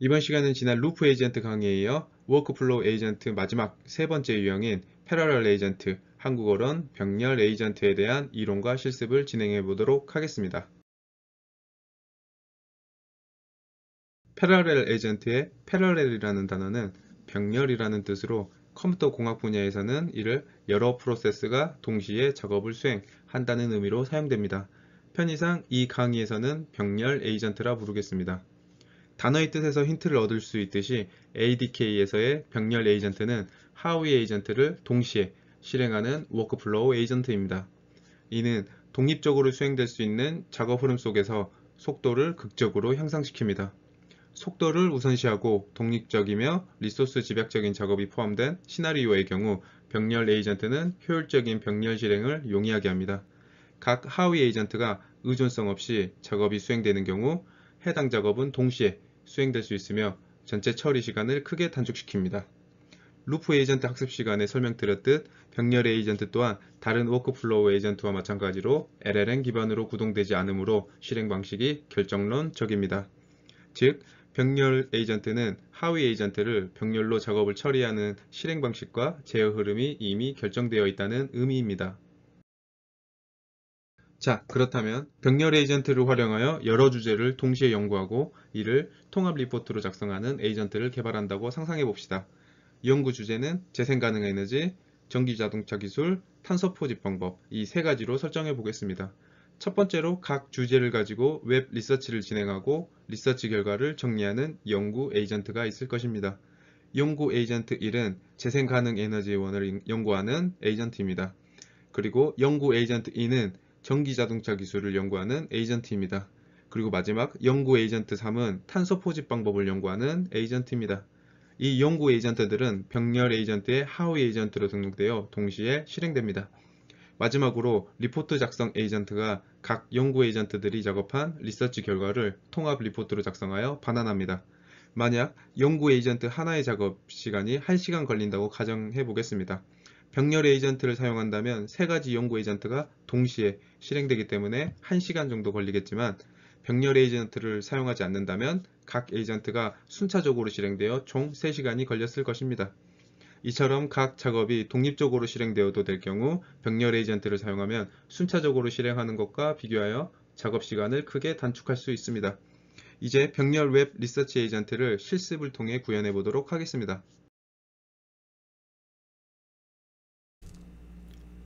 이번 시간은 지난 루프 에이전트 강의에 이어 워크플로우 에이전트 마지막 세 번째 유형인 패러럴 에이전트, 한국어로는 병렬 에이전트에 대한 이론과 실습을 진행해 보도록 하겠습니다. 패러렐 에이전트의 패러렐이라는 단어는 병렬이라는 뜻으로 컴퓨터 공학 분야에서는 이를 여러 프로세스가 동시에 작업을 수행한다는 의미로 사용됩니다. 편의상 이 강의에서는 병렬 에이전트라 부르겠습니다. 단어의 뜻에서 힌트를 얻을 수 있듯이 ADK에서의 병렬 에이전트는 하위 에이전트를 동시에 실행하는 워크플로우 에이전트입니다. 이는 독립적으로 수행될 수 있는 작업 흐름 속에서 속도를 극적으로 향상시킵니다. 속도를 우선시하고 독립적이며 리소스 집약적인 작업이 포함된 시나리오의 경우 병렬 에이전트는 효율적인 병렬 실행을 용이하게 합니다. 각 하위 에이전트가 의존성 없이 작업이 수행되는 경우 해당 작업은 동시에 수행될 수 있으며 전체 처리 시간을 크게 단축시킵니다. 루프 에이전트 학습 시간에 설명드렸듯 병렬 에이전트 또한 다른 워크플로우 에이전트와 마찬가지로 LLM 기반으로 구동되지 않으므로 실행 방식이 결정론적입니다. 즉, 병렬 에이전트는 하위 에이전트를 병렬로 작업을 처리하는 실행 방식과 제어 흐름이 이미 결정되어 있다는 의미입니다. 자, 그렇다면 병렬 에이전트를 활용하여 여러 주제를 동시에 연구하고 이를 통합 리포트로 작성하는 에이전트를 개발한다고 상상해 봅시다. 연구 주제는 재생 가능 에너지, 전기 자동차 기술, 탄소 포집 방법 이 세 가지로 설정해 보겠습니다. 첫 번째로 각 주제를 가지고 웹 리서치를 진행하고 리서치 결과를 정리하는 연구 에이전트가 있을 것입니다. 연구 에이전트 1은 재생 가능 에너지원을 연구하는 에이전트입니다. 그리고 연구 에이전트 2는 전기 자동차 기술을 연구하는 에이전트입니다. 그리고 마지막 연구 에이전트 3은 탄소 포집 방법을 연구하는 에이전트입니다. 이 연구 에이전트들은 병렬 에이전트의 하위 에이전트로 등록되어 동시에 실행됩니다. 마지막으로 리포트 작성 에이전트가 각 연구 에이전트들이 작업한 리서치 결과를 통합 리포트로 작성하여 반환합니다. 만약 연구 에이전트 하나의 작업 시간이 1시간 걸린다고 가정해 보겠습니다. 병렬 에이전트를 사용한다면 세 가지 연구 에이전트가 동시에 실행되기 때문에 1시간 정도 걸리겠지만 병렬 에이전트를 사용하지 않는다면 각 에이전트가 순차적으로 실행되어 총 3시간이 걸렸을 것입니다. 이처럼 각 작업이 독립적으로 실행되어도 될 경우 병렬 에이전트를 사용하면 순차적으로 실행하는 것과 비교하여 작업 시간을 크게 단축할 수 있습니다. 이제 병렬 웹 리서치 에이전트를 실습을 통해 구현해 보도록 하겠습니다.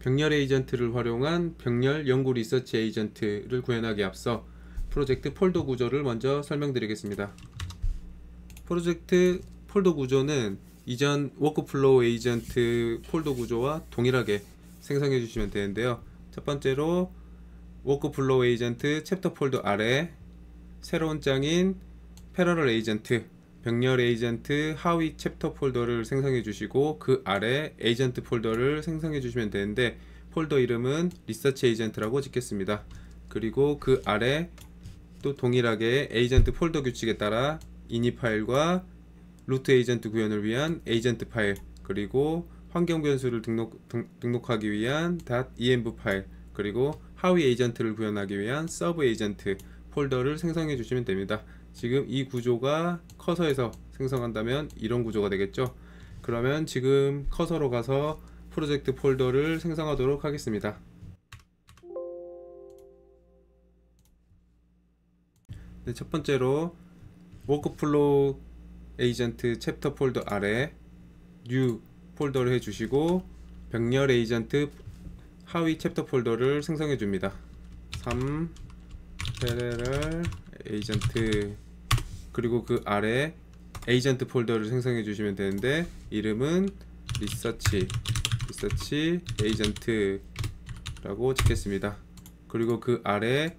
병렬 에이전트를 활용한 병렬 연구 리서치 에이전트를 구현하기에 앞서 프로젝트 폴더 구조를 먼저 설명드리겠습니다. 프로젝트 폴더 구조는 이전 워크플로우 에이전트 폴더 구조와 동일하게 생성해 주시면 되는데요. 첫 번째로 워크플로우 에이전트 챕터 폴더 아래 새로운 장인 패러럴 에이전트 병렬 에이전트 하위 챕터 폴더를 생성해 주시고 그 아래 에이전트 폴더를 생성해 주시면 되는데 폴더 이름은 리서치 에이전트라고 짓겠습니다. 그리고 그 아래 또 동일하게 에이전트 폴더 규칙에 따라 이니 파일과 루트 에이전트 구현을 위한 에이전트 파일, 그리고 환경 변수를 등록하기 위한 .env 파일, 그리고 하위 에이전트를 구현하기 위한 서브 에이전트 폴더를 생성해 주시면 됩니다. 지금 이 구조가 커서에서 생성한다면 이런 구조가 되겠죠. 그러면 지금 커서로 가서 프로젝트 폴더를 생성하도록 하겠습니다. 네, 첫 번째로 워크플로우 에이전트 챕터 폴더 아래 뉴 폴더를 해주시고 병렬 에이전트 하위 챕터 폴더를 생성해 줍니다. 3 패러럴 에이전트, 그리고 그 아래 에이전트 폴더를 생성해 주시면 되는데 이름은 리서치 에이전트 라고 짓겠습니다. 그리고 그 아래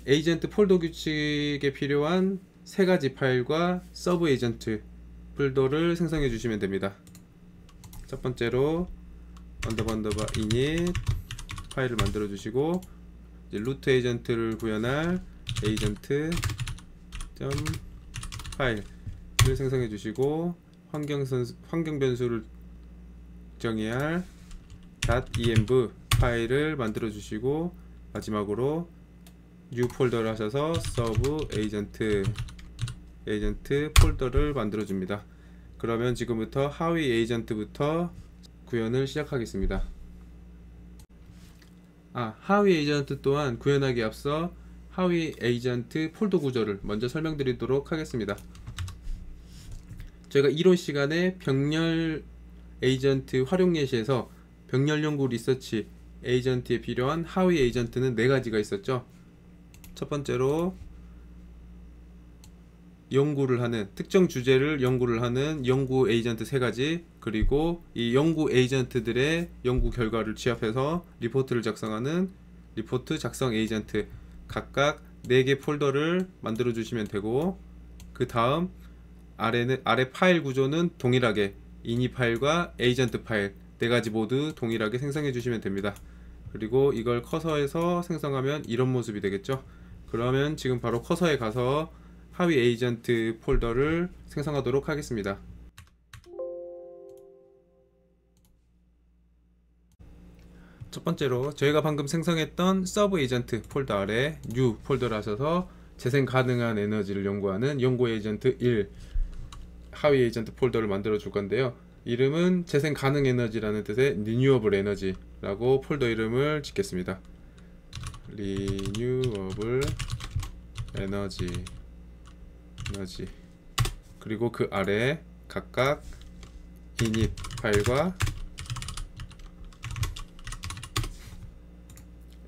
에이전트 폴더 규칙에 필요한 세 가지 파일과 서브 에이전트 폴더를 생성해 주시면 됩니다. 첫 번째로 언더바 init 파일을 만들어 주시고 이제 루트 에이전트를 구현할 에이전트 파일을 생성해 주시고 환경 변수를 정의할 .env 파일을 만들어 주시고 마지막으로 뉴 폴더를 하셔서 서브 에이전트 에이전트 폴더를 만들어 줍니다. 그러면 지금부터 하위 에이전트부터 구현을 시작하겠습니다. 하위 에이전트 또한 구현하기 앞서 하위 에이전트 폴더 구조를 먼저 설명드리도록 하겠습니다. 저희가 이론 시간에 병렬 에이전트 활용 예시에서 병렬 연구 리서치 에이전트에 필요한 하위 에이전트는 4가지가 있었죠. 첫 번째로 연구를 하는 특정 주제를 연구를 하는 연구 에이전트 3가지, 그리고 이 연구 에이전트들의 연구 결과를 취합해서 리포트를 작성하는 리포트 작성 에이전트, 각각 4개 폴더를 만들어 주시면 되고, 그 다음 아래 파일 구조는 동일하게 이니 파일과 에이전트 파일 4가지 모두 동일하게 생성해 주시면 됩니다. 그리고 이걸 커서에서 생성하면 이런 모습이 되겠죠. 그러면 지금 바로 커서에 가서 하위 에이전트 폴더를 생성하도록 하겠습니다. 첫 번째로 저희가 방금 생성했던 서브 에이전트 폴더 아래 뉴 폴더를 하셔서 재생 가능한 에너지를 연구하는 연구 에이전트 1 하위 에이전트 폴더를 만들어 줄 건데요. 이름은 재생 가능 에너지라는 뜻의 리뉴어블 에너지라고 폴더 이름을 짓겠습니다. 리뉴어블 에너지 그리고 그 아래 각각 init 파일과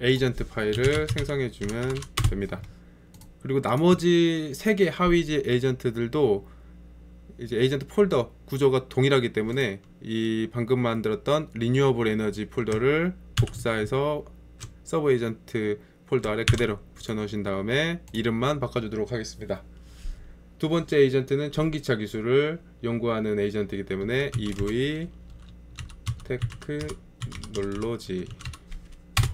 에이전트 파일을 생성해 주면 됩니다. 그리고 나머지 3개 하위지 에이전트들도 이제 에이전트 폴더 구조가 동일하기 때문에 이 방금 만들었던 리뉴어블 에너지 폴더를 복사해서 서브 에이전트 폴더 아래 그대로 붙여 넣으신 다음에 이름만 바꿔주도록 하겠습니다. 두 번째 에이전트는 전기차 기술을 연구하는 에이전트이기 때문에 EV 테크놀로지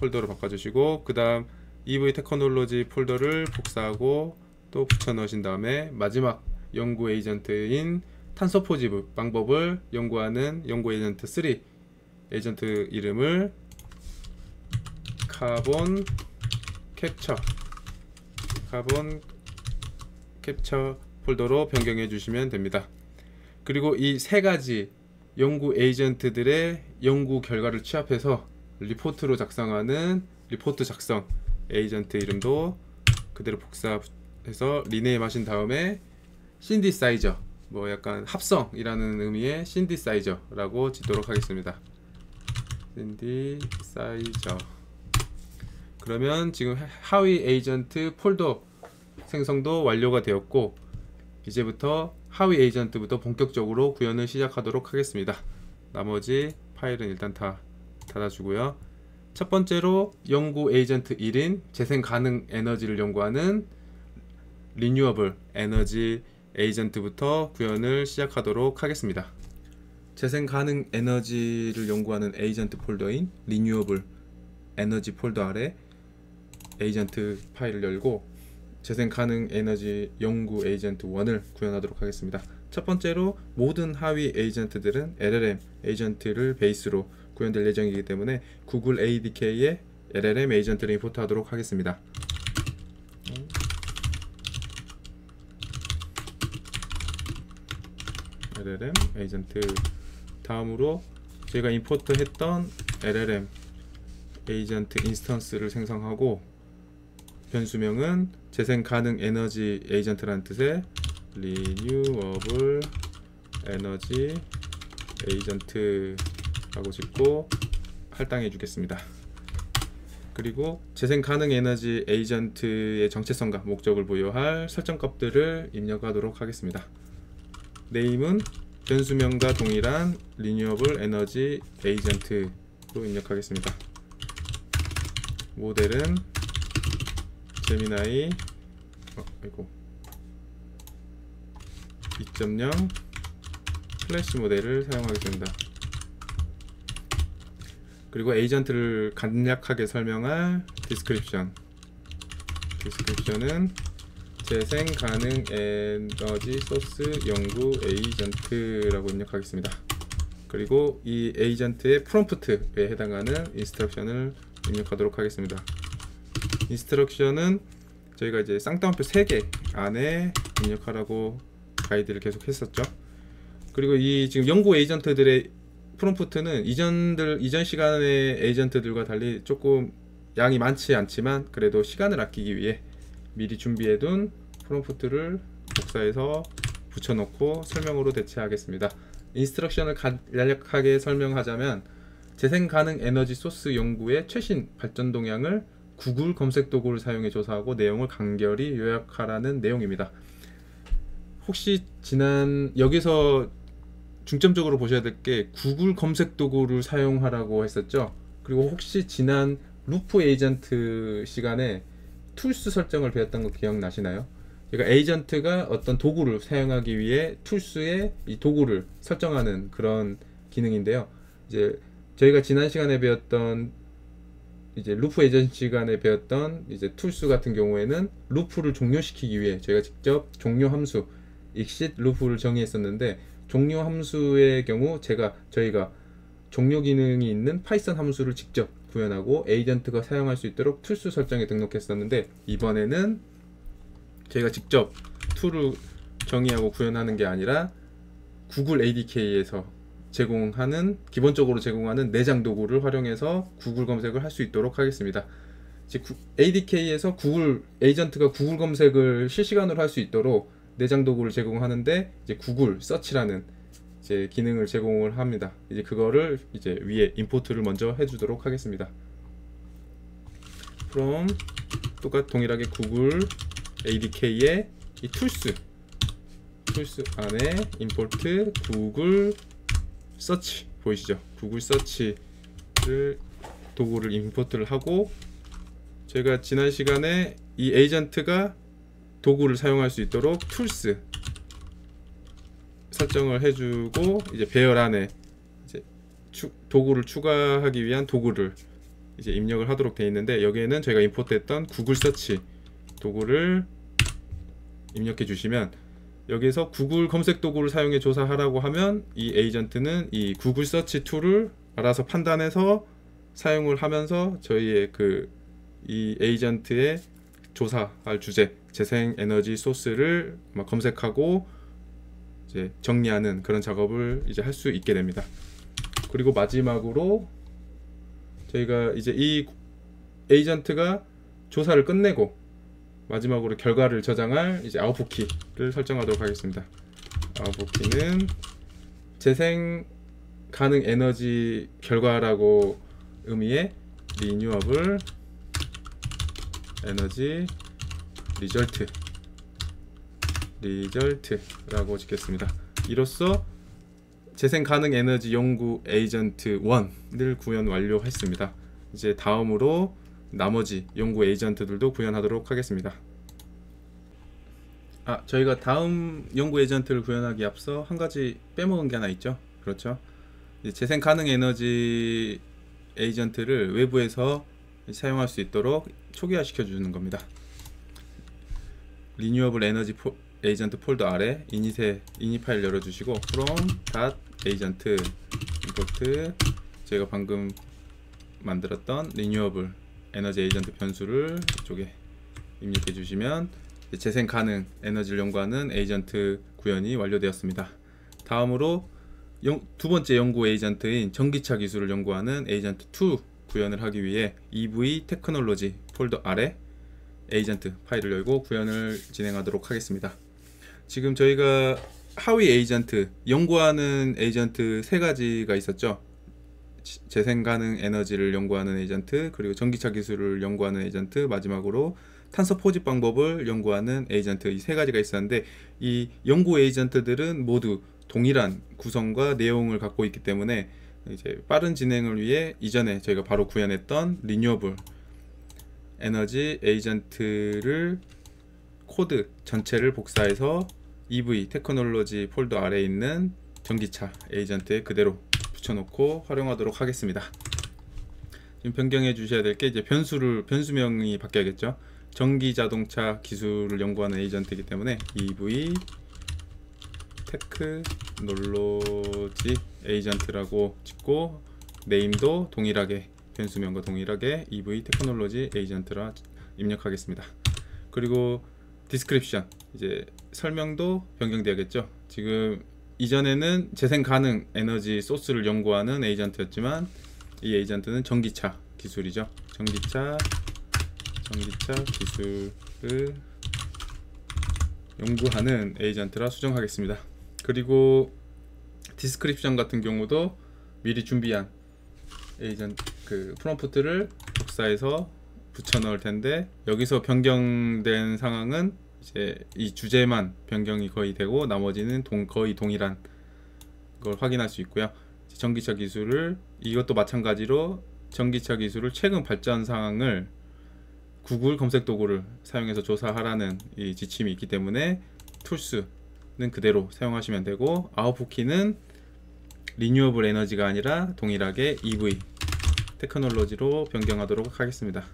폴더로 바꿔주시고, 그 다음 EV 테크놀로지 폴더를 복사하고 또 붙여 넣으신 다음에 마지막 연구 에이전트인 탄소 포집 방법을 연구하는 연구 에이전트 3 에이전트 이름을 카본 캡처 폴더로 변경해 주시면 됩니다. 그리고 이 3가지 연구 에이전트들의 연구 결과를 취합해서 리포트로 작성하는 리포트 작성 에이전트 이름도 그대로 복사해서 리네임 하신 다음에 신디사이저, 뭐 약간 합성이라는 의미의 신디사이저라고 짓도록 하겠습니다. 신디사이저. 그러면 지금 하위 에이전트 폴더 생성도 완료가 되었고, 이제부터 하위 에이전트부터 본격적으로 구현을 시작하도록 하겠습니다. 나머지 파일은 일단 다 닫아주고요. 첫 번째로 연구 에이전트 1인 재생 가능 에너지를 연구하는 리뉴어블 에너지 에이전트부터 구현을 시작하도록 하겠습니다. 재생 가능 에너지를 연구하는 에이전트 폴더인 리뉴어블 에너지 폴더 아래 에이전트 파일을 열고 재생 가능 에너지 연구 에이전트 1을 구현하도록 하겠습니다. 첫 번째로 모든 하위 에이전트들은 LLM 에이전트를 베이스로 구현될 예정이기 때문에 구글 ADK에 LLM 에이전트를 임포트하도록 하겠습니다. LLM 에이전트. 다음으로 저희가 임포트했던 LLM 에이전트 인스턴스를 생성하고 변수명은 재생 가능 에너지 에이전트라는 뜻의 리뉴어블 에너지 에이전트라고 짓고 할당해 주겠습니다. 그리고 재생 가능 에너지 에이전트의 정체성과 목적을 부여할 설정값들을 입력하도록 하겠습니다. 네임은 변수명과 동일한 리뉴어블 에너지 에이전트로 입력하겠습니다. 모델은 제미나이 2.0 플래시 모델을 사용하겠습니다. 그리고 에이전트를 간략하게 설명할 디스크립션은 재생 가능 에너지 소스 연구 에이전트라고 입력하겠습니다. 그리고 이 에이전트의 프롬프트에 해당하는 인스트럭션을 입력하도록 하겠습니다. 인스트럭션은 저희가 이제 쌍따옴표 3개 안에 입력하라고 가이드를 계속 했었죠. 그리고 이 지금 연구 에이전트들의 프롬프트는 이전 시간의 에이전트들과 달리 조금 양이 많지 않지만 그래도 시간을 아끼기 위해 미리 준비해둔 프롬프트를 복사해서 붙여놓고 설명으로 대체하겠습니다. 인스트럭션을 간략하게 설명하자면 재생 가능 에너지 소스 연구의 최신 발전 동향을 구글 검색 도구를 사용해 조사하고 내용을 간결히 요약하라는 내용입니다. 혹시 여기서 중점적으로 보셔야 될 게 구글 검색 도구를 사용하라고 했었죠. 그리고 혹시 지난 루프 에이전트 시간에 툴스 설정을 배웠던 거 기억나시나요? 그러니까 에이전트가 어떤 도구를 사용하기 위해 툴스에 이 도구를 설정하는 그런 기능인데요. 이제 저희가 지난 시간에 배웠던 이제 루프 에이전트 시간에 배웠던 이제 툴스 같은 경우에는 루프를 종료시키기 위해 저희가 직접 종료 함수 exit 루프를 정의했었는데, 종료 함수의 경우 저희가 종료 기능이 있는 파이썬 함수를 직접 구현하고 에이전트가 사용할 수 있도록 툴스 설정에 등록했었는데, 이번에는 저희가 직접 툴을 정의하고 구현하는 게 아니라 구글 ADK에서 기본적으로 제공하는 내장 도구를 활용해서 구글 검색을 할 수 있도록 하겠습니다. ADK에서 에이전트가 구글 검색을 실시간으로 할 수 있도록 내장 도구를 제공하는데, 이제 구글 서치라는 이제 기능을 제공을 합니다. 이제 그거를 이제 위에 임포트를 먼저 해주도록 하겠습니다. from 동일하게 구글 ADK의 이 툴스 안에 import 구글 서치 보이시죠? 구글 서치를 도구를 임포트를 하고, 제가 지난 시간에 이 에이전트가 도구를 사용할 수 있도록 툴스 설정을 해주고, 이제 배열 안에 이제 도구를 추가하기 위한 도구를 이제 입력을 하도록 되어 있는데, 여기에는 저희가 임포트했던 구글 서치 도구를 입력해 주시면, 여기서 구글 검색 도구를 사용해 조사하라고 하면 이 에이전트는 이 구글 서치 툴을 알아서 판단해서 사용을 하면서 저희의 이 에이전트의 조사할 주제 재생 에너지 소스를 검색하고 이제 정리하는 그런 작업을 이제 할 수 있게 됩니다. 그리고 마지막으로 저희가 이제 이 에이전트가 조사를 끝내고 마지막으로 결과를 저장할 이제 아웃풋 키를 설정하도록 하겠습니다. 아웃풋 키는 재생 가능 에너지 결과라고 의미의 renewable 에너지 리절트라고 짓겠습니다. 이로써 재생 가능 에너지 연구 에이전트 1을 구현 완료했습니다. 이제 다음으로 나머지 연구 에이전트들도 구현하도록 하겠습니다. 저희가 다음 연구 에이전트를 구현하기 앞서 한 가지 빼먹은 게 하나 있죠. 그렇죠. 재생 가능 에너지 에이전트를 외부에서 사용할 수 있도록 초기화시켜 주는 겁니다. renewable 에너지 에이전트 폴더 아래 이닛 파일 열어주시고 from.agent import 저희가 방금 만들었던 renewable 에너지 에이전트 변수를 이쪽에 입력해 주시면 재생 가능 에너지를 연구하는 에이전트 구현이 완료되었습니다. 다음으로 두 번째 연구 에이전트인 전기차 기술을 연구하는 에이전트 2 구현을 하기 위해 EV 테크놀로지 폴더 아래 에이전트 파일을 열고 구현을 진행하도록 하겠습니다. 지금 저희가 하위 에이전트, 연구하는 에이전트 3가지가 있었죠. 재생 가능 에너지를 연구하는 에이전트, 그리고 전기차 기술을 연구하는 에이전트, 마지막으로 탄소 포집 방법을 연구하는 에이전트, 이 3가지가 있었는데, 이 연구 에이전트들은 모두 동일한 구성과 내용을 갖고 있기 때문에 이제 빠른 진행을 위해 이전에 저희가 바로 구현했던 리뉴어블 에너지 에이전트를 코드 전체를 복사해서 EV 테크놀로지 폴더 아래에 있는 전기차 에이전트에 그대로 붙여놓고 활용하도록 하겠습니다. 지금 변경해 주셔야 될 게 이제 변수명이 바뀌어야겠죠. 전기 자동차 기술을 연구하는 에이전트이기 때문에 EV 테크놀로지 에이전트라고 찍고 네임도 동일하게 변수명과 동일하게 EV 테크놀로지 에이전트라 입력하겠습니다. 그리고 디스크립션, 이제 설명도 변경돼야겠죠. 지금 이전에는 재생 가능 에너지 소스를 연구하는 에이전트였지만 이 에이전트는 전기차 기술이죠. 전기차 기술을 연구하는 에이전트라 수정하겠습니다. 그리고 디스크립션 같은 경우도 미리 준비한 그 프롬프트를 복사해서 붙여 넣을 텐데, 여기서 변경된 상황은 이제 이 주제만 변경이 거의 되고 나머지는 거의 동일한 걸 확인할 수 있고요. 전기차 기술을, 이것도 마찬가지로 전기차 기술을 최근 발전 상황을 구글 검색 도구를 사용해서 조사하라는 이 지침이 있기 때문에 툴스는 그대로 사용하시면 되고, 아웃풋 키는 리뉴어블 에너지가 아니라 동일하게 EV 테크놀로지로 변경하도록 하겠습니다.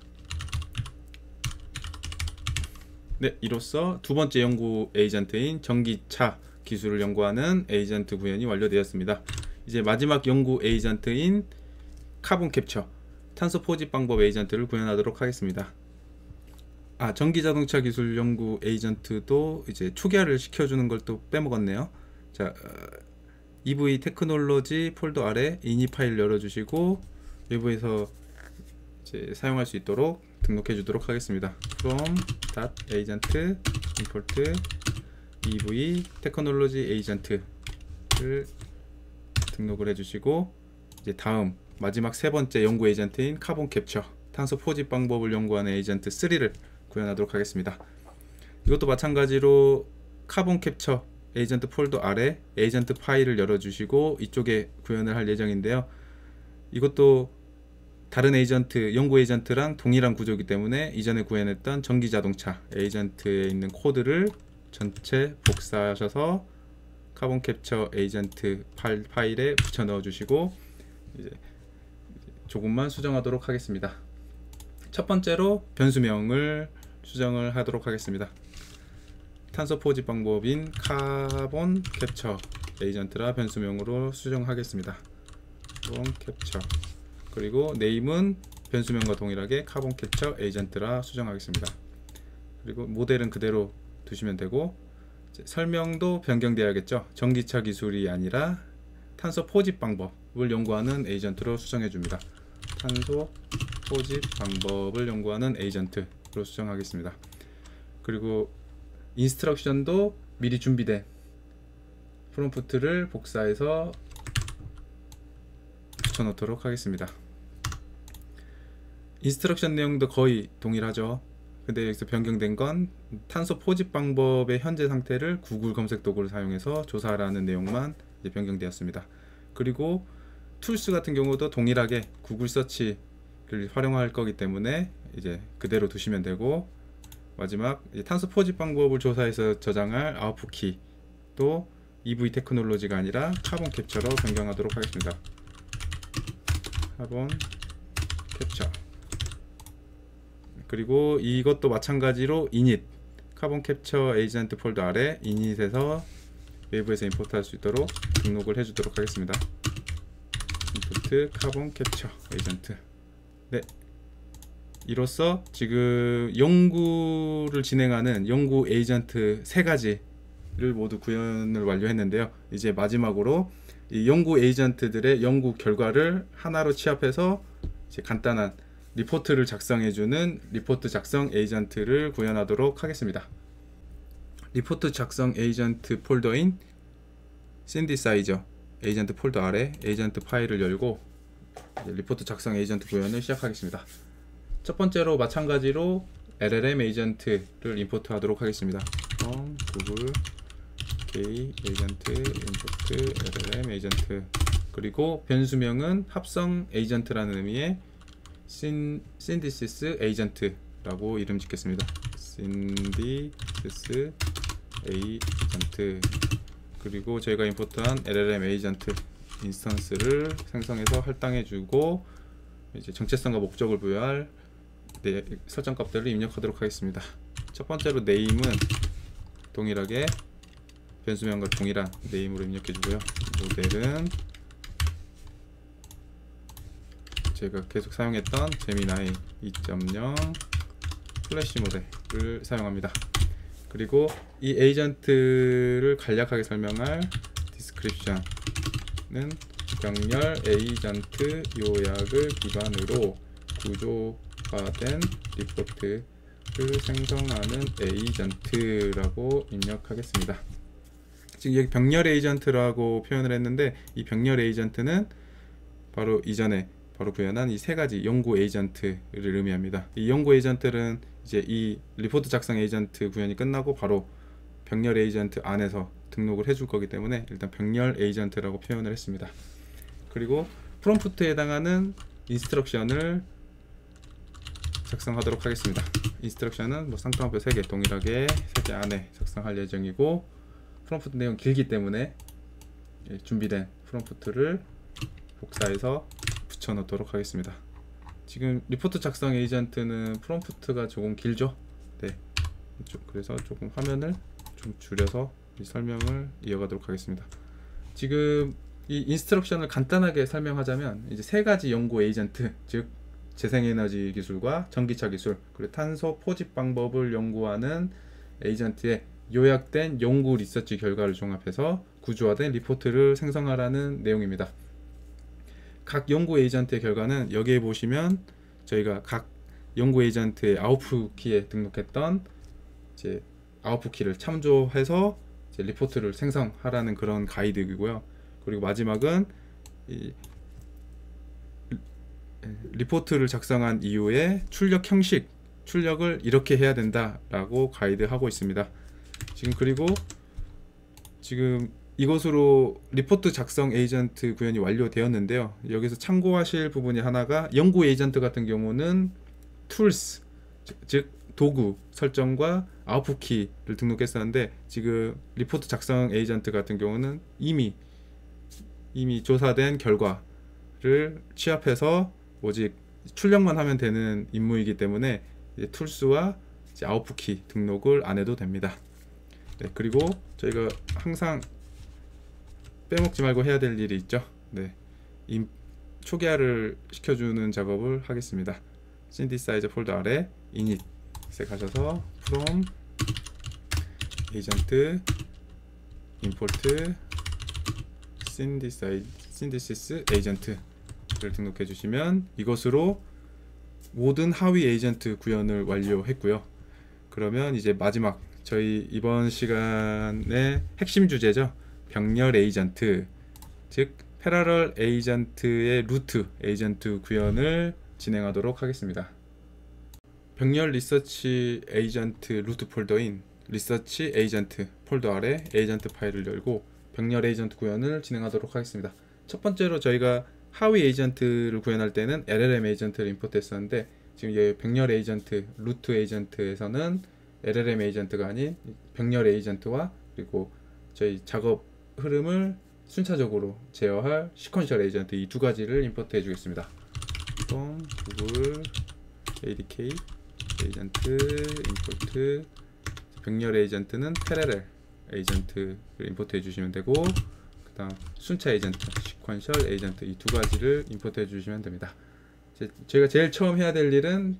네, 이로써 두 번째 연구 에이전트인 전기차 기술을 연구하는 에이전트 구현이 완료되었습니다. 이제 마지막 연구 에이전트인 카본 캡처, 탄소 포집 방법 에이전트를 구현하도록 하겠습니다. 전기자동차 기술 연구 에이전트도 이제 초기화를 시켜주는 걸 또 빼먹었네요. 자, EV 테크놀로지 폴더 아래 이니 파일 열어주시고 외부에서 이제 사용할 수 있도록 등록해 주도록 하겠습니다. from.agent import EV 테크놀로지 에이전트를 등록을 해주시고, 이제 다음 마지막 세 번째 연구 에이전트인 카본 캡처, 탄소 포집 방법을 연구하는 에이전트 3를 구현하도록 하겠습니다. 이것도 마찬가지로 카본 캡처 에이전트 폴더 아래 에이전트 파일을 열어주시고 이쪽에 구현을 할 예정인데요. 이것도 다른 에이전트, 연구 에이전트랑 동일한 구조이기 때문에 이전에 구현했던 전기자동차 에이전트에 있는 코드를 전체 복사하셔서 카본 캡처 에이전트 파일에 붙여 넣어 주시고 이제 조금만 수정하도록 하겠습니다. 첫 번째로 변수명을 수정을 하도록 하겠습니다. 탄소 포집 방법인 카본 캡처 에이전트라 변수명으로 수정하겠습니다. 카본 캡처, 그리고 네임은 변수명과 동일하게 카본 캡처 에이전트라 수정하겠습니다. 그리고 모델은 그대로 두시면 되고, 이제 설명도 변경되어야겠죠. 전기차 기술이 아니라 탄소 포집 방법을 연구하는 에이전트로 수정해 줍니다. 탄소 포집 방법을 연구하는 에이전트로 수정하겠습니다. 그리고 인스트럭션도 미리 준비된 프롬프트를 복사해서 붙여놓도록 하겠습니다. 인스트럭션 내용도 거의 동일하죠. 근데 여기서 변경된 건 탄소 포집 방법의 현재 상태를 구글 검색 도구를 사용해서 조사하라는 내용만 이제 변경되었습니다. 그리고 툴스 같은 경우도 동일하게 구글 서치를 활용할 거기 때문에 이제 그대로 두시면 되고, 마지막 탄소 포집 방법을 조사해서 저장할 아웃풋 키도 EV 테크놀로지가 아니라 카본 캡처로 변경하도록 하겠습니다. 카본 캡처. 그리고 이것도 마찬가지로 init 카본 캡처 에이전트 폴더 아래 init에서 외부에서 임포트할 수 있도록 등록을 해주도록 하겠습니다. 인풋 카본 캡처 에이전트. 네, 이로써 지금 연구를 진행하는 연구 에이전트 3가지를 모두 구현을 완료했는데요. 이제 마지막으로 이 연구 에이전트들의 연구 결과를 하나로 취합해서 이제 간단한 리포트를 작성해주는 리포트 작성 에이전트를 구현하도록 하겠습니다. 리포트 작성 에이전트 폴더인 신디사이저 에이전트 폴더 아래 에이전트 파일을 열고 리포트 작성 에이전트 구현을 시작하겠습니다. 첫 번째로 마찬가지로 LLM 에이전트를 임포트 하도록 하겠습니다. 구글 K 에이전트 임포트 LLM 에이전트, 그리고 변수명은 합성 에이전트라는 의미의 신디시스 에이전트라고 이름 짓겠습니다. 신디시스 에이전트. 그리고 저희가 임포트한 LLM 에이전트 인스턴스를 생성해서 할당해주고 이제 정체성과 목적을 부여할 설정 값들을 입력하도록 하겠습니다. 첫 번째로 네임은 동일하게 변수명과 동일한 네임으로 입력해주고요. 모델은 제가 계속 사용했던 제미나이 2.0 플래시 모델 사용합니다. 그리고 이 에이전트를 간략하게 설명할 description은 병렬 에이전트 요약을 기반으로 구조화된 리포트를 생성하는 에이전트라고 입력하겠습니다. 지금 여기 병렬 에이전트라고 표현을 했는데, 이 병렬 에이전트는 바로 이전에 바로 구현한 이 세 가지 연구 에이전트를 의미합니다. 이 연구 에이전트는 이제 이 리포트 작성 에이전트 구현이 끝나고 바로 병렬 에이전트 안에서 등록을 해줄 거기 때문에 일단 병렬 에이전트라고 표현을 했습니다. 그리고 프롬프트에 해당하는 인스트럭션을 작성하도록 하겠습니다. 인스트럭션은 뭐 쌍따옴표 3개 동일하게 3개 안에 작성할 예정이고, 프롬프트 내용 길기 때문에 준비된 프롬프트를 복사해서 붙여 놓도록 하겠습니다. 지금 리포트 작성 에이전트는 프롬프트가 조금 길죠? 네. 그래서 조금 화면을 좀 줄여서 이 설명을 이어가도록 하겠습니다. 지금 이 인스트럭션을 간단하게 설명하자면 이제 세 가지 연구 에이전트, 즉 재생에너지 기술과 전기차 기술, 그리고 탄소 포집 방법을 연구하는 에이전트의 요약된 연구 리서치 결과를 종합해서 구조화된 리포트를 생성하라는 내용입니다. 각 연구 에이전트의 결과는 여기에 보시면 저희가 각 연구 에이전트의 아웃풋 키에 등록했던 이제 아웃풋 키를 참조해서 이제 리포트를 생성하라는 그런 가이드이고요. 그리고 마지막은 이 리포트를 작성한 이후에 출력 형식, 출력을 이렇게 해야 된다라고 가이드하고 있습니다. 그리고 지금 이것으로 리포트 작성 에이전트 구현이 완료되었는데요. 여기서 참고하실 부분이 하나가, 연구 에이전트 같은 경우는 tools, 즉 도구 설정과 아웃풋 키를 등록했었는데, 지금 리포트 작성 에이전트 같은 경우는 이미 조사된 결과를 취합해서 오직 출력만 하면 되는 임무이기 때문에 이제 툴스와 이제 아웃풋 키 등록을 안 해도 됩니다. 네, 그리고 저희가 항상 빼먹지 말고 해야 될 일이 있죠. 네, 초기화를 시켜주는 작업을 하겠습니다. synthesizer 폴더 아래 init에 가셔서 from agent import synthesis agent를 등록해 주시면 이것으로 모든 하위 에이전트 구현을 완료했고요. 그러면 이제 마지막 저희 이번 시간의 핵심 주제죠. 병렬 에이전트, 즉 패러럴 에이전트의 루트 에이전트 구현을 진행하도록 하겠습니다. 병렬 리서치 에이전트 루트 폴더인 리서치 에이전트 폴더 아래 에이전트 파일을 열고 병렬 에이전트 구현을 진행하도록 하겠습니다. 첫 번째로 저희가 하위 에이전트를 구현할 때는 LLM 에이전트를 임포트 했었는데, 지금 이 병렬 에이전트 루트 에이전트에서는 LLM 에이전트가 아닌 병렬 에이전트와 그리고 저희 작업 흐름을 순차적으로 제어할 시퀀셜 에이전트, 이 두 가지를 임포트 해주겠습니다. 구글 ADK 에이전트 임포트, 병렬 에이전트는 패러럴 에이전트를 임포트 해주시면 되고, 그 다음 순차 에이전트, 시퀀셜 에이전트, 이 두 가지를 임포트 해주시면 됩니다. 저희가 제일 처음 해야 될 일은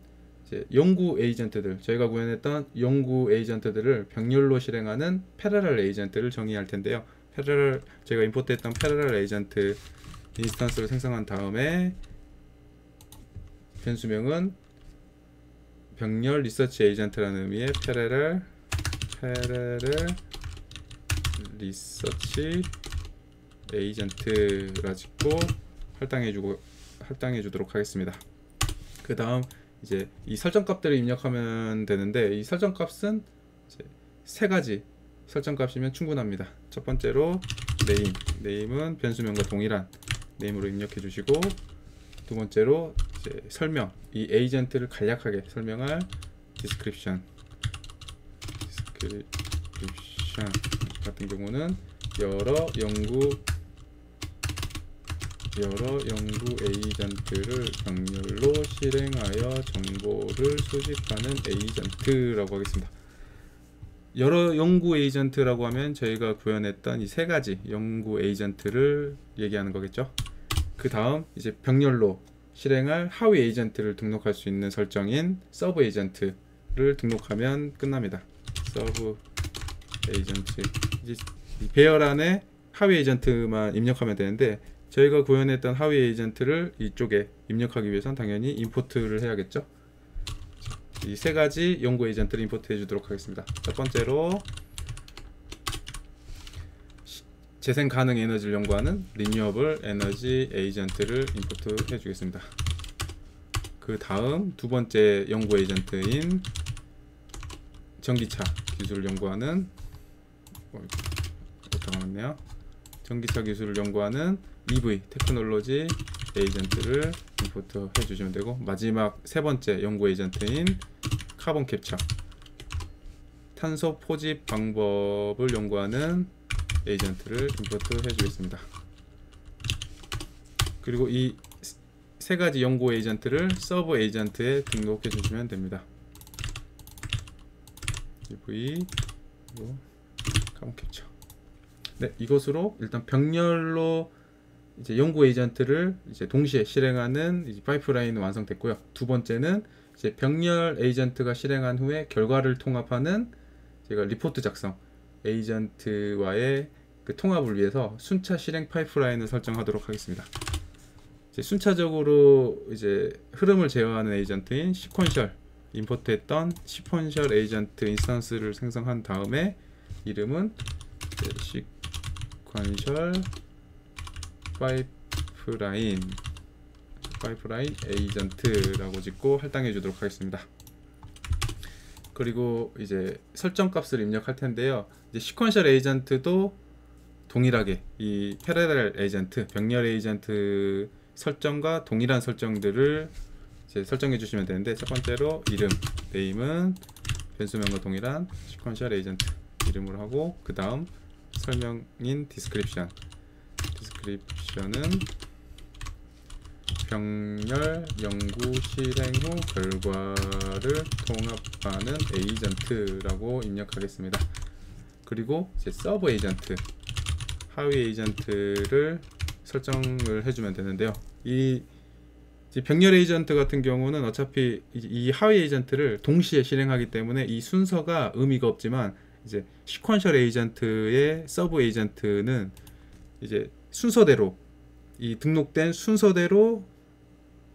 이제 연구 에이전트들, 저희가 구현했던 연구 에이전트들을 병렬로 실행하는 패러럴 에이전트를 정의할 텐데요. 저희가 임포트했던 패러럴 에이전트 인스턴스를 생성한 다음에 변수명은 병렬 리서치 에이전트라는 의미의 패러럴 리서치 에이전트라 짓고 할당해 주도록 하겠습니다. 그 다음 이제 이 설정값들을 입력하면 되는데, 이 설정값은 이제 세 가지 설정값이면 충분합니다. 첫 번째로 네임은 변수명과 동일한 네임으로 입력해 주시고, 두 번째로 이제 설명, 이 에이전트를 간략하게 설명할 description 같은 경우는 여러 연구 에이전트를 병렬로 실행하여 정보를 수집하는 에이전트라고 하겠습니다. 여러 연구 에이전트라고 하면 저희가 구현했던 이 세 가지 연구 에이전트를 얘기하는 거겠죠. 그 다음 이제 병렬로 실행할 하위 에이전트를 등록할 수 있는 설정인 서브 에이전트, 등록하면 끝납니다. 서브 에이전트, 이제 이 배열안에 하위 에이전트만 입력하면 되는데, 저희가 구현했던 하위 에이전트를 이쪽에 입력하기 위해선 당연히 임포트를 해야겠죠. 이 세 가지 연구 에이전트를 임포트 해 주도록 하겠습니다. 첫 번째로 재생 가능 에너지를 연구하는 리뉴어블 에너지 에이전트를 임포트 해 주겠습니다. 그 다음 두 번째 연구 에이전트인 전기차 기술을 연구하는, 잠깐만요. 전기차 기술을 연구하는 EV 테크놀로지 에이전트를 임포트 해주시면 되고, 마지막 세 번째 연구 에이전트인 카본 캡처 탄소 포집 방법을 연구하는 에이전트를 임포트 해주겠습니다. 그리고 이 세 가지 연구 에이전트를 서브 에이전트에 등록해 주시면 됩니다. EV 그리고 카본 캡처. 네, 이것으로 일단 병렬로 이제 연구 에이전트를 이제 동시에 실행하는 이제 파이프라인은 완성됐고요. 두 번째는 이제 병렬 에이전트가 실행한 후에 결과를 통합하는 제가 리포트 작성 에이전트와의 그 통합을 위해서 순차 실행 파이프라인을 설정하도록 하겠습니다. 이제 순차적으로 이제 흐름을 제어하는 에이전트인 시퀀셜, 임포트했던 시퀀셜 에이전트 인스턴스를 생성한 다음에 이름은 시퀀셜 파이프라인 에이전트라고 짓고 할당해 주도록 하겠습니다. 그리고 이제 설정 값을 입력할 텐데요. 이제 시퀀셜 에이전트도 동일하게 이 패러렐 에이전트, 병렬 에이전트 설정과 동일한 설정들을 이제 설정해 주시면 되는데, 첫 번째로 이름, 네임은 변수명과 동일한 시퀀셜 에이전트 이름으로 하고, 그 다음 설명인 디스크립션은 병렬 연구 실행 후 결과를 통합하는 에이전트라고 입력하겠습니다. 그리고 이제 서브 에이전트, 하위 에이전트를 설정을 해주면 되는데요. 이 병렬 에이전트 같은 경우는 어차피 이 하위 에이전트를 동시에 실행하기 때문에 이 순서가 의미가 없지만, 이제 시퀀셜 에이전트의 서브 에이전트는 이제 순서대로, 이 등록된 순서대로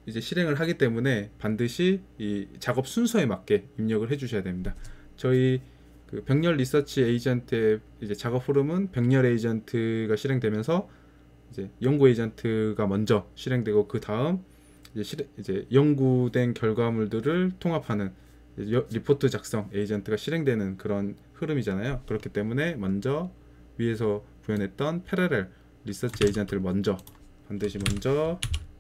이제 실행을 하기 때문에 반드시 이 작업 순서에 맞게 입력을 해 주셔야 됩니다. 저희 그 병렬 리서치 에이전트의 이제 작업 흐름은 병렬 에이전트가 실행되면서 이제 연구 에이전트가 먼저 실행되고, 그 다음 이제 연구된 결과물들을 통합하는 리포트 작성 에이전트가 실행되는 그런 흐름이잖아요. 그렇기 때문에 먼저 위에서 구현했던 패러렐 리서치 에이전트를 반드시 먼저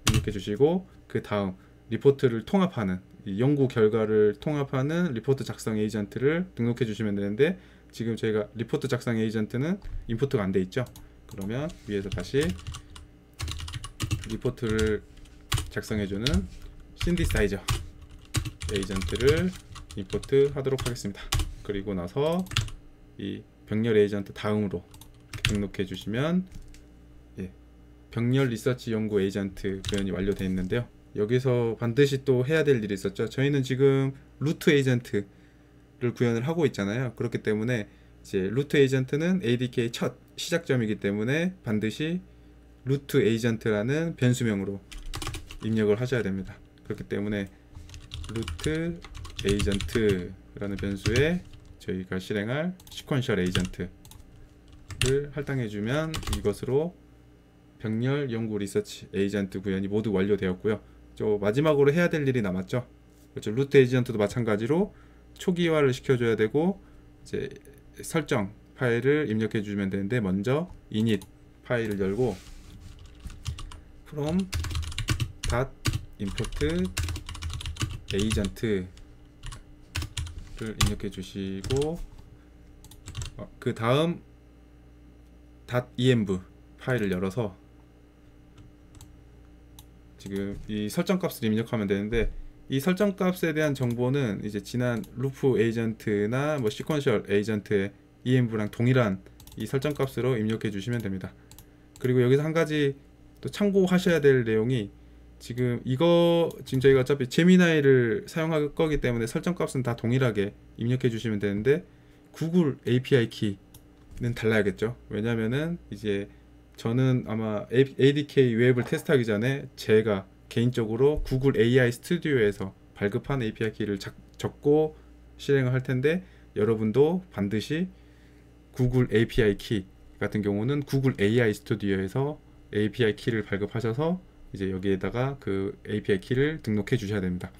입력해 주시고, 그 다음 리포트를 통합하는 연구 결과를 통합하는 리포트 작성 에이전트를 등록해 주시면 되는데, 지금 저희가 리포트 작성 에이전트는 임포트가 안 돼 있죠. 그러면 위에서 다시 리포트를 작성해주는 신디사이저 에이전트를 임포트 하도록 하겠습니다. 그리고 나서 이 병렬 에이전트 다음으로 등록해 주시면 병렬 리서치 연구 에이전트 구현이 완료되어 있는데요. 여기서 반드시 또 해야 될 일이 있었죠. 저희는 지금 루트 에이전트를 구현을 하고 있잖아요. 그렇기 때문에 이제 루트 에이전트는 ADK의 첫 시작점이기 때문에 반드시 루트 에이전트라는 변수명으로 입력을 하셔야 됩니다. 그렇기 때문에 루트 에이전트라는 변수에 저희가 실행할 시퀀셜 에이전트를 할당해 주면 이것으로 병렬 연구 리서치 에이전트 구현이 모두 완료되었고요. 마지막으로 해야 될 일이 남았죠. 그렇죠. 루트 에이전트도 마찬가지로 초기화를 시켜줘야 되고, 이제 설정 파일을 입력해 주시면 되는데, 먼저 init 파일을 열고 from .import agent를 입력해 주시고, 그 다음 .env 파일을 열어서 지금 이 설정 값을 입력하면 되는데, 이 설정 값에 대한 정보는 이제 지난 루프 에이전트나 뭐 시퀀셜 에이전트의 env랑 동일한 이 설정 값으로 입력해 주시면 됩니다. 그리고 여기서 한 가지 또 참고하셔야 될 내용이, 지금 저희가 어차피 제미나이를 사용할 거기 때문에 설정 값은 다 동일하게 입력해 주시면 되는데 구글 API 키는 달라야겠죠. 왜냐면은 이제 저는 아마 ADK 웹을 테스트하기 전에 제가 개인적으로 구글 AI 스튜디오에서 발급한 API 키를 적고 실행을 할 텐데, 여러분도 반드시 구글 API 키 같은 경우는 구글 AI 스튜디오에서 API 키를 발급하셔서 이제 여기에다가 그 API 키를 등록해 주셔야 됩니다.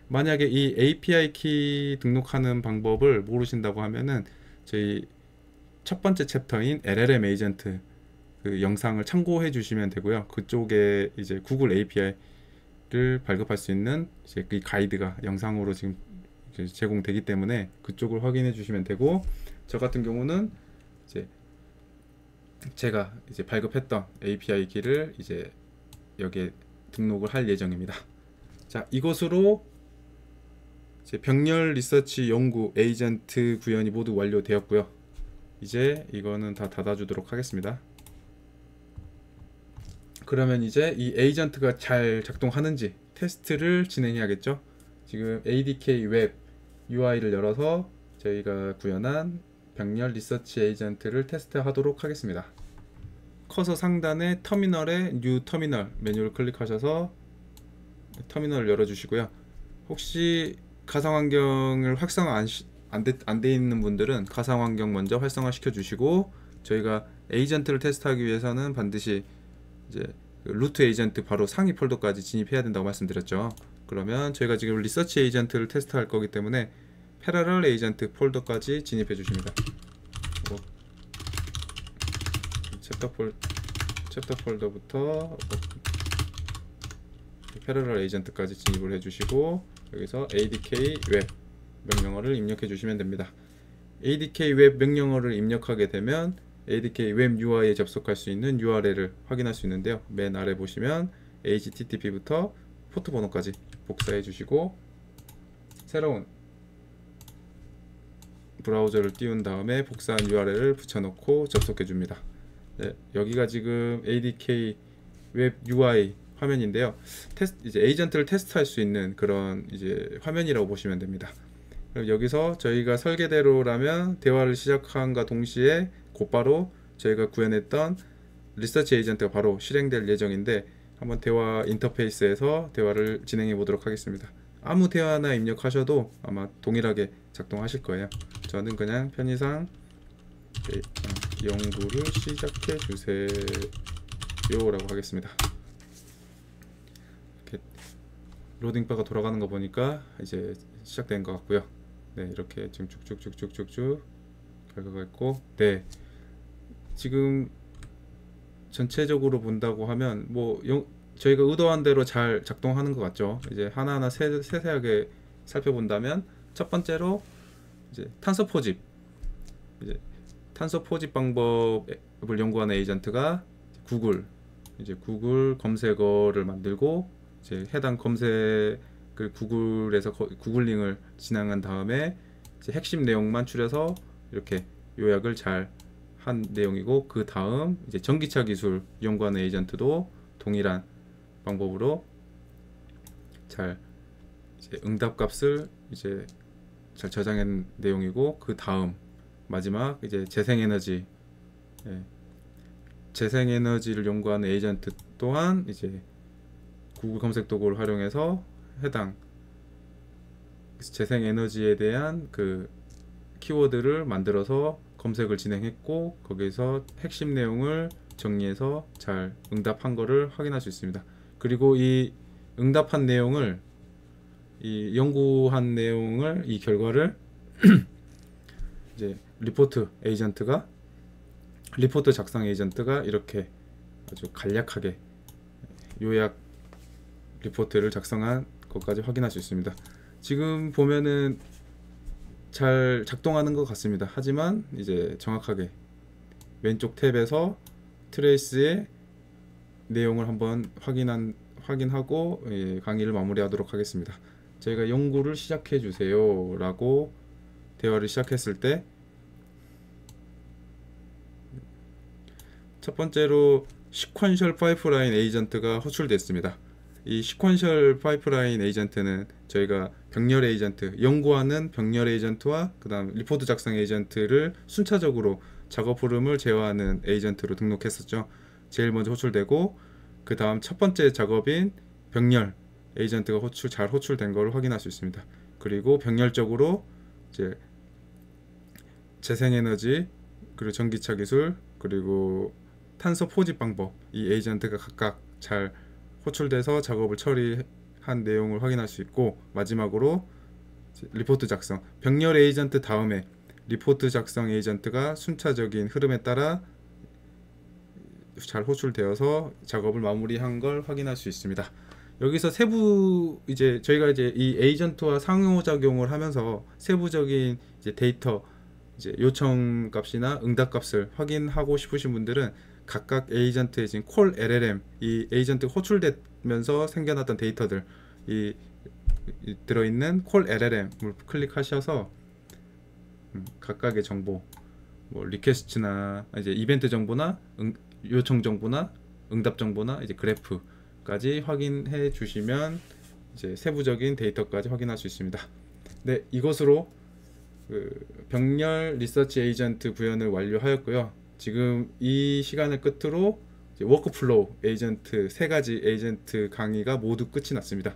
만약에 이 API 키 등록하는 방법을 모르신다고 하면은 저희 첫 번째 챕터인 LLM 에이전트 그 영상을 참고해 주시면 되고요. 그쪽에 이제 구글 API를 발급할 수 있는 이제 그 가이드가 영상으로 지금 이제 제공되기 때문에 그쪽을 확인해 주시면 되고, 저 같은 경우는 이제 제가 이제 발급했던 API 키를 이제 여기에 등록을 할 예정입니다. 자, 이것으로 이제 병렬 리서치 연구 에이전트 구현이 모두 완료되었고요. 이제 이거는 다 닫아주도록 하겠습니다. 그러면 이제 이 에이전트가 잘 작동하는지 테스트를 진행해야겠죠. 지금 ADK 웹 UI를 열어서 저희가 구현한 병렬 리서치 에이전트를 테스트하도록 하겠습니다. 커서 상단에 터미널에 뉴 터미널 메뉴를 클릭하셔서 터미널을 열어주시고요. 혹시 가상환경을 활성화 안 돼 있는 분들은 가상환경 먼저 활성화 시켜 주시고, 저희가 에이전트를 테스트하기 위해서는 반드시 이제 루트 에이전트 바로 상위 폴더까지 진입해야 된다고 말씀드렸죠. 그러면 저희가 지금 리서치 에이전트를 테스트할 거기 때문에 패러럴 에이전트 폴더까지 진입해 주십니다. 챕터 폴더부터 패러럴 에이전트까지 진입을 해주시고, 여기서 ADK 웹 명령어를 입력해 주시면 됩니다. ADK 웹 명령어를 입력하게 되면 ADK 웹 UI에 접속할 수 있는 URL을 확인할 수 있는데요. 맨 아래 보시면 HTTP부터 포트 번호까지 복사해 주시고 새로운 브라우저를 띄운 다음에 복사한 URL을 붙여넣고 접속해 줍니다. 네, 여기가 지금 ADK 웹 UI 화면인데요. 이제 에이전트를 테스트할 수 있는 그런 이제 화면이라고 보시면 됩니다. 그럼 여기서 저희가 설계대로라면 대화를 시작함과 동시에 곧바로 저희가 구현했던 리서치 에이전트가 바로 실행될 예정인데, 한번 대화 인터페이스에서 대화를 진행해 보도록 하겠습니다. 아무 대화나 입력하셔도 아마 동일하게 작동하실 거예요. 저는 그냥 편의상 연구를 시작해 주세요 라고 하겠습니다. 이렇게 로딩바가 돌아가는 거 보니까 이제 시작된 것 같고요. 네, 이렇게 지금 쭉쭉쭉쭉쭉쭉 결과가 있고, 네, 지금 전체적으로 본다고 하면 뭐 저희가 의도한 대로 잘 작동하는 것 같죠. 이제 하나하나 세세하게 살펴본다면, 첫 번째로 이제 탄소 포집, 이제 탄소 포집 방법을 연구하는 에이전트가 구글 검색어를 만들고 이제 해당 검색을 구글에서 구글링을 진행한 다음에 이제 핵심 내용만 추려서 이렇게 요약을 잘 한 내용이고, 그 다음 이제 전기차 기술 연구하는 에이전트도 동일한 방법으로 잘 이제 응답 값을 이제 잘 저장한 내용이고, 그 다음 마지막 이제 재생에너지, 재생에너지를 연구하는 에이전트 또한 이제 구글 검색 도구를 활용해서 해당 재생에너지에 대한 그 키워드를 만들어서 검색을 진행했고, 거기서 핵심 내용을 정리해서 잘 응답한 거를 확인할 수 있습니다. 그리고 이 응답한 내용을, 이 연구한 내용을, 이 결과를 이제 리포트 작성 에이전트가 이렇게 아주 간략하게 요약 리포트를 작성한 것까지 확인할 수 있습니다. 지금 보면은 잘 작동하는 것 같습니다. 하지만 이제 정확하게 왼쪽 탭에서 트레이스의 내용을 한번 확인하고 강의를 마무리하도록 하겠습니다. 저희가 연구를 시작해 주세요 라고 대화를 시작했을 때, 첫 번째로 시퀀셜 파이프라인 에이전트가 호출됐습니다. 이 시퀀셜 파이프라인 에이전트는 저희가 병렬 에이전트, 연구하는 병렬 에이전트와 그 다음 리포트 작성 에이전트를 순차적으로 작업 흐름을 제어하는 에이전트로 등록했었죠. 제일 먼저 호출되고 그 다음 첫 번째 작업인 병렬 에이전트가 잘 호출된 걸 확인할 수 있습니다. 그리고 병렬적으로 이제 재생에너지, 그리고 전기차 기술, 그리고 탄소 포집 방법, 이 에이전트가 각각 잘 호출돼서 작업을 처리한 내용을 확인할 수 있고, 마지막으로 리포트 작성, 병렬 에이전트 다음에 리포트 작성 에이전트가 순차적인 흐름에 따라 잘 호출되어서 작업을 마무리한 걸 확인할 수 있습니다. 여기서 세부 이제 저희가 이제 이 에이전트와 상호작용을 하면서 세부적인 이제 데이터 이제 요청 값이나 응답 값을 확인하고 싶으신 분들은 각각 에이전트에 지금 콜 LLM 이 에이전트 호출되면서 생겨났던 데이터들 이 들어있는 콜 LLM을 클릭하셔서 각각의 정보 뭐 리퀘스트나 이제 이벤트 정보나 요청 정보나 응답 정보나 이제 그래프까지 확인해 주시면 이제 세부적인 데이터까지 확인할 수 있습니다. 네, 이것으로 병렬 리서치 에이전트 구현을 완료하였고요. 지금 이 시간을 끝으로 워크플로우 에이전트 세 가지 에이전트 강의가 모두 끝이 났습니다.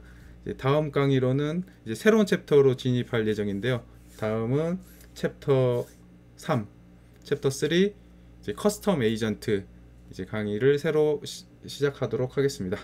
다음 강의로는 이제 새로운 챕터로 진입할 예정인데요. 다음은 챕터 3, 챕터 3 이제 커스텀 에이전트 이제 강의를 새로 시작하도록 하겠습니다.